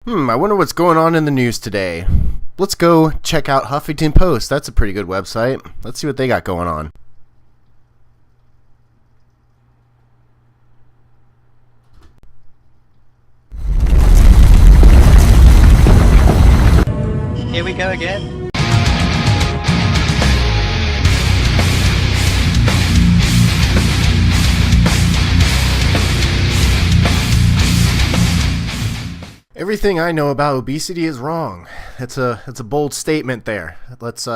I wonder what's going on in the news today. Let's go check out Huffington Post. That's a pretty good website. Let's see what they got going on. Here we go again. Everything I know about obesity is wrong. That's a bold statement there. Let's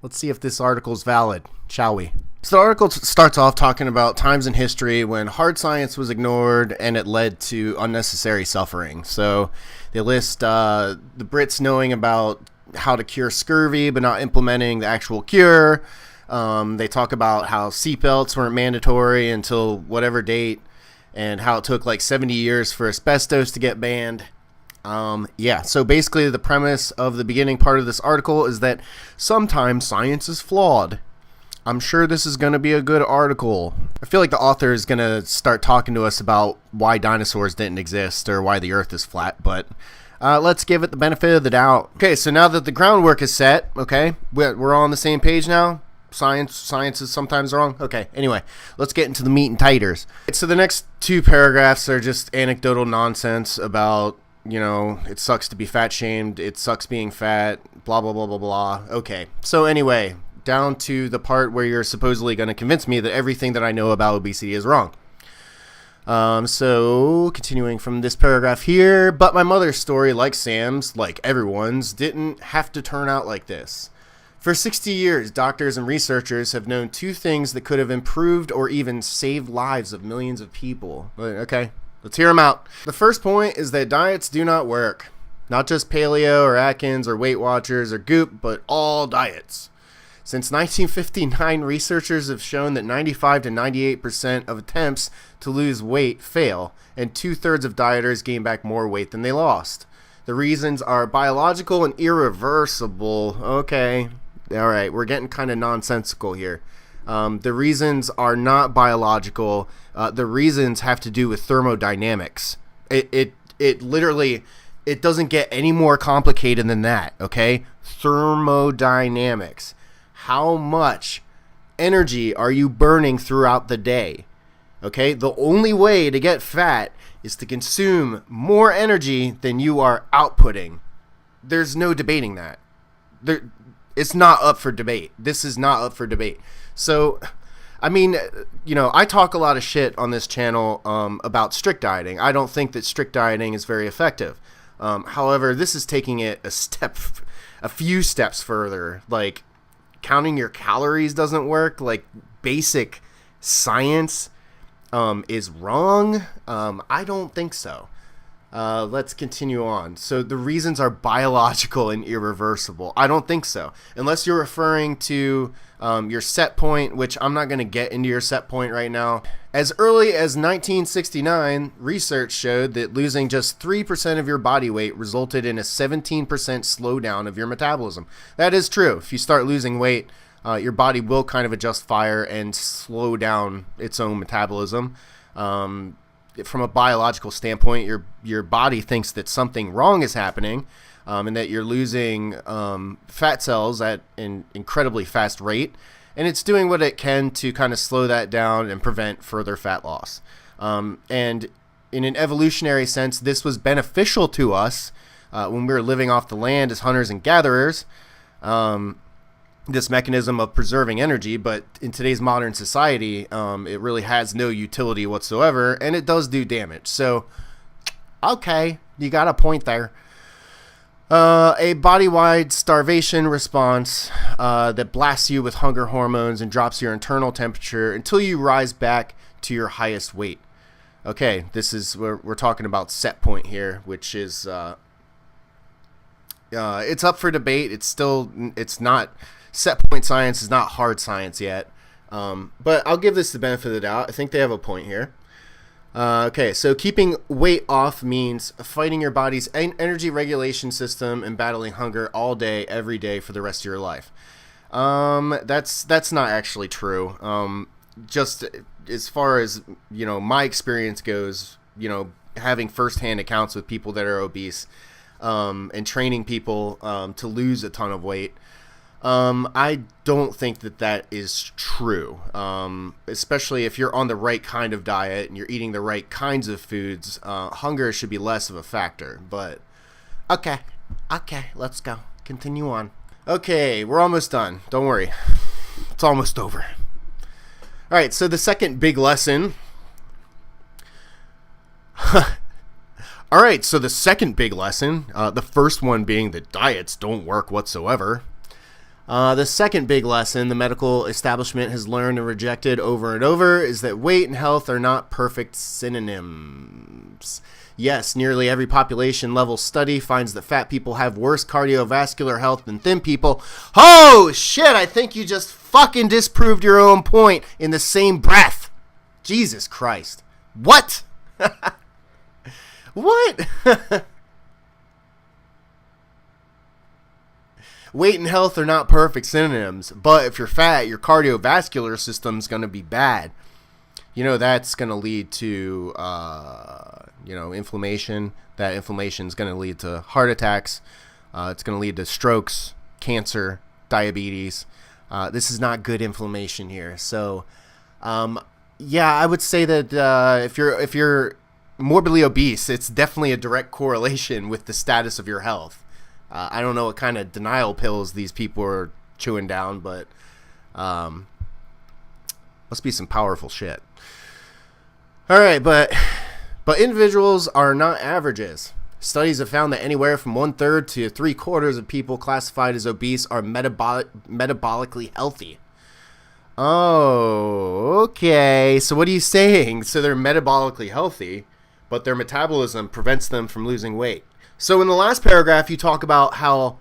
see if this article is valid, shall we? So the article starts off talking about times in history when hard science was ignored and it led to unnecessary suffering. So they list the Brits knowing about how to cure scurvy but not implementing the actual cure. They talk about how seatbelts weren't mandatory until whatever date, and how it took like 70 years for asbestos to get banned. So basically the premise of the beginning part of this article is that sometimes science is flawed. I'm sure this is going to be a good article. I feel like the author is going to start talking to us about why dinosaurs didn't exist or why the earth is flat, but let's give it the benefit of the doubt. Okay, so now that the groundwork is set, okay, we're all on the same page now. Science is sometimes wrong. Okay, anyway, let's get into the meat and taters. So the next two paragraphs are just anecdotal nonsense about, it sucks to be fat shamed, it sucks being fat, blah, blah, blah, blah, blah. Okay, so anyway, down to the part where you're supposedly going to convince me that everything that I know about obesity is wrong. So continuing from this paragraph here, but my mother's story, like Sam's, like everyone's, didn't have to turn out like this. For 60 years, doctors and researchers have known two things that could have improved or even saved lives of millions of people. Okay, let's hear them out. The first point is that diets do not work. Not just paleo or Atkins or Weight Watchers or Goop, but all diets. Since 1959, researchers have shown that 95 to 98% of attempts to lose weight fail, and 2/3 of dieters gain back more weight than they lost. The reasons are biological and irreversible. Okay, all right, we're getting kind of nonsensical here. The reasons are not biological. The reasons have to do with thermodynamics. It literally, it doesn't get any more complicated than that, okay? Thermodynamics. How much energy are you burning throughout the day? Okay, the only way to get fat is to consume more energy than you are outputting. There's no debating that. It's not up for debate. This is not up for debate. So, I mean, I talk a lot of shit on this channel about strict dieting. I don't think that strict dieting is very effective. However, this is taking it a few steps further. Like, counting your calories doesn't work. Like, basic science is wrong. I don't think so. Let's continue on. So the reasons are biological and irreversible. I don't think so. Unless you're referring to your set point, which I'm not going to get into your set point right now. As early as 1969, research showed that losing just 3% of your body weight resulted in a 17% slowdown of your metabolism. That is true. If you start losing weight, your body will kind of adjust fire and slow down its own metabolism. From a biological standpoint, your body thinks that something wrong is happening, and that you're losing fat cells at an incredibly fast rate, and it's doing what it can to kind of slow that down and prevent further fat loss. And in an evolutionary sense, this was beneficial to us when we were living off the land as hunters and gatherers. This mechanism of preserving energy, but in today's modern society, it really has no utility whatsoever, and it does do damage. So, okay, you got a point there. A body-wide starvation response that blasts you with hunger hormones and drops your internal temperature until you rise back to your highest weight. Okay, this is we're talking about set point here, which is it's up for debate. It's not. Set point science is not hard science yet, but I'll give this the benefit of the doubt. I think they have a point here. Okay, so keeping weight off means fighting your body's energy regulation system and battling hunger all day, every day for the rest of your life. That's not actually true. Just as far as my experience goes, having firsthand accounts with people that are obese, and training people to lose a ton of weight. I don't think that is true, especially if you're on the right kind of diet and you're eating the right kinds of foods. Hunger should be less of a factor, but okay, let's go. Continue on. Okay, we're almost done. Don't worry. It's almost over. All right, so the second big lesson. All right, so the second big lesson, the first one being that diets don't work whatsoever. The second big lesson the medical establishment has learned and rejected over and over is that weight and health are not perfect synonyms. Yes, nearly every population level study finds that fat people have worse cardiovascular health than thin people. Oh, shit, I think you just fucking disproved your own point in the same breath. Jesus Christ. What? What? Weight and health are not perfect synonyms, but if you're fat, your cardiovascular system's going to be bad. You know, that's going to lead to, inflammation. That inflammation is going to lead to heart attacks. It's going to lead to strokes, cancer, diabetes. This is not good inflammation here. So, I would say that if you're morbidly obese, it's definitely a direct correlation with the status of your health. I don't know what kind of denial pills these people are chewing down, but must be some powerful shit. All right, but individuals are not averages. Studies have found that anywhere from 1/3 to 3/4 of people classified as obese are metabolically healthy. Oh, okay. So what are you saying? So they're metabolically healthy, but their metabolism prevents them from losing weight. So in the last paragraph, you talk about how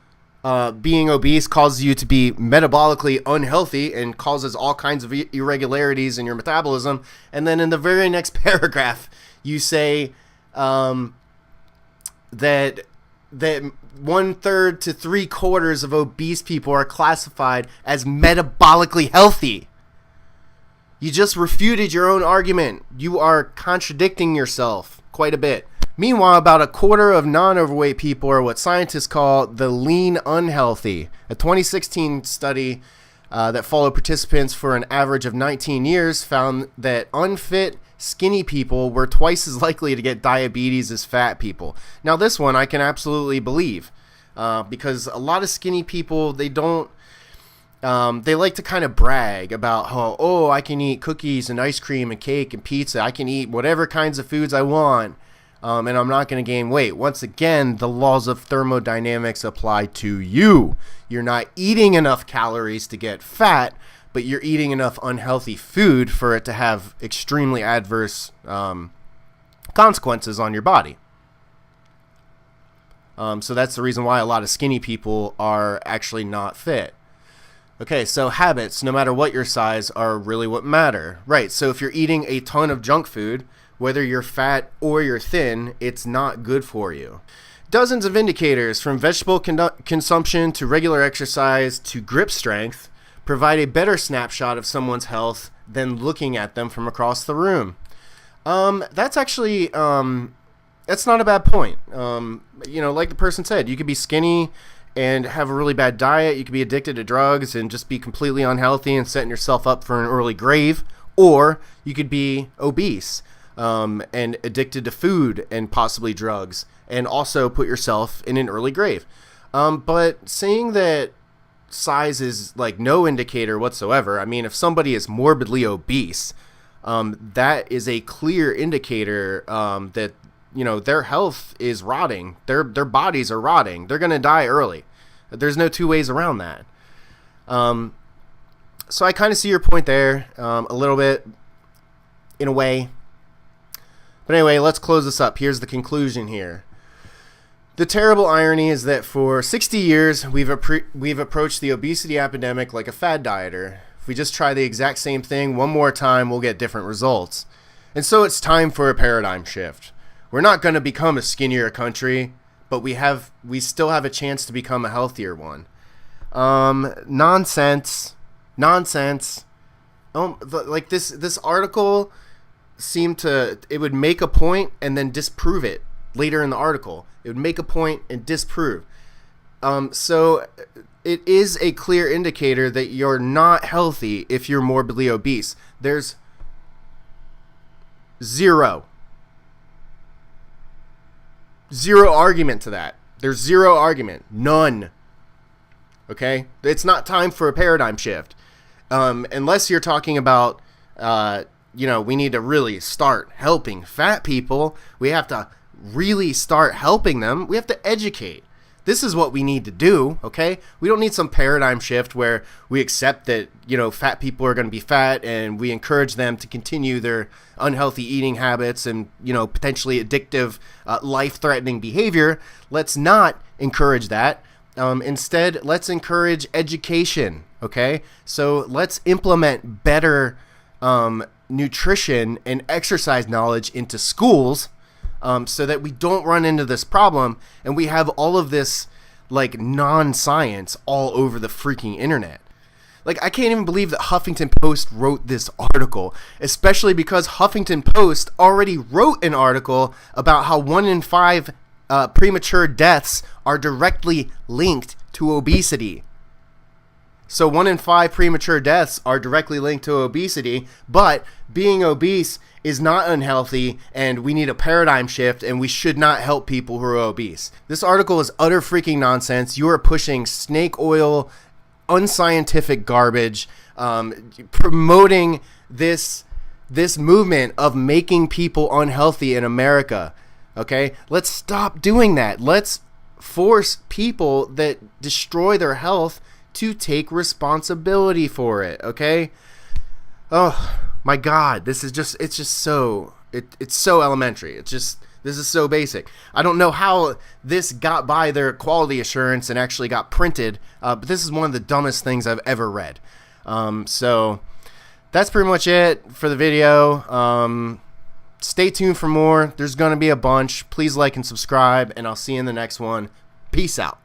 being obese causes you to be metabolically unhealthy and causes all kinds of irregularities in your metabolism. And then in the very next paragraph, you say that 1/3 to 3/4 of obese people are classified as metabolically healthy. You just refuted your own argument. You are contradicting yourself quite a bit. Meanwhile, about 1/4 of non-overweight people are what scientists call the lean unhealthy. A 2016 study that followed participants for an average of 19 years found that unfit, skinny people were twice as likely to get diabetes as fat people. Now, this one I can absolutely believe because a lot of skinny people, they like to kind of brag about how, I can eat cookies and ice cream and cake and pizza. I can eat whatever kinds of foods I want. And I'm not going to gain weight. Once again, the laws of thermodynamics apply to you. You're not eating enough calories to get fat, but you're eating enough unhealthy food for it to have extremely adverse consequences on your body. So that's the reason why a lot of skinny people are actually not fit. Okay, so habits, no matter what your size, are really what matter. Right, so if you're eating a ton of junk food, whether you're fat or you're thin, it's not good for you. Dozens of indicators, from vegetable consumption to regular exercise to grip strength, provide a better snapshot of someone's health than looking at them from across the room. That's actually, that's not a bad point. Like the person said, you could be skinny and have a really bad diet. You could be addicted to drugs and just be completely unhealthy and setting yourself up for an early grave. Or you could be obese and addicted to food and possibly drugs, and also put yourself in an early grave. But saying that size is like no indicator whatsoever, I mean, if somebody is morbidly obese, that is a clear indicator that, their health is rotting. Their bodies are rotting. They're going to die early. There's no two ways around that. So I kind of see your point there a little bit, in a way. But anyway, let's close this up. Here's the conclusion here. The terrible irony is that for 60 years, we've approached the obesity epidemic like a fad dieter. If we just try the exact same thing one more time, we'll get different results. And so it's time for a paradigm shift. We're not going to become a skinnier country, but we still have a chance to become a healthier one. Nonsense. Like this article it would make a point and then disprove it later in the article. It would make a point and disprove. So it is a clear indicator that you're not healthy if you're morbidly obese. There's zero argument to that. There's zero argument. None. Okay? It's not time for a paradigm shift. Unless you're talking about, we need to really start helping fat people. We have to really start helping them. We have to educate. This is what we need to do, okay? We don't need some paradigm shift where we accept that, fat people are going to be fat and we encourage them to continue their unhealthy eating habits and, potentially addictive, life-threatening behavior. Let's not encourage that. Instead, let's encourage education, okay? So let's implement better nutrition and exercise knowledge into schools, so that we don't run into this problem and we have all of this like non-science all over the freaking internet. Like, I can't even believe that Huffington Post wrote this article, especially because Huffington Post already wrote an article about how 1 in 5 premature deaths are directly linked to obesity. So 1 in 5 premature deaths are directly linked to obesity, but being obese is not unhealthy, and we need a paradigm shift, and we should not help people who are obese. This article is utter freaking nonsense. You are pushing snake oil, unscientific garbage, promoting this movement of making people unhealthy in America. Okay? Let's stop doing that. Let's force people that destroy their health to take responsibility for it, okay? Oh my God, it's so elementary. This is so basic. I don't know how this got by their quality assurance and actually got printed, but this is one of the dumbest things I've ever read. So that's pretty much it for the video. Stay tuned for more. There's going to be a bunch. Please like and subscribe, and I'll see you in the next one. Peace out.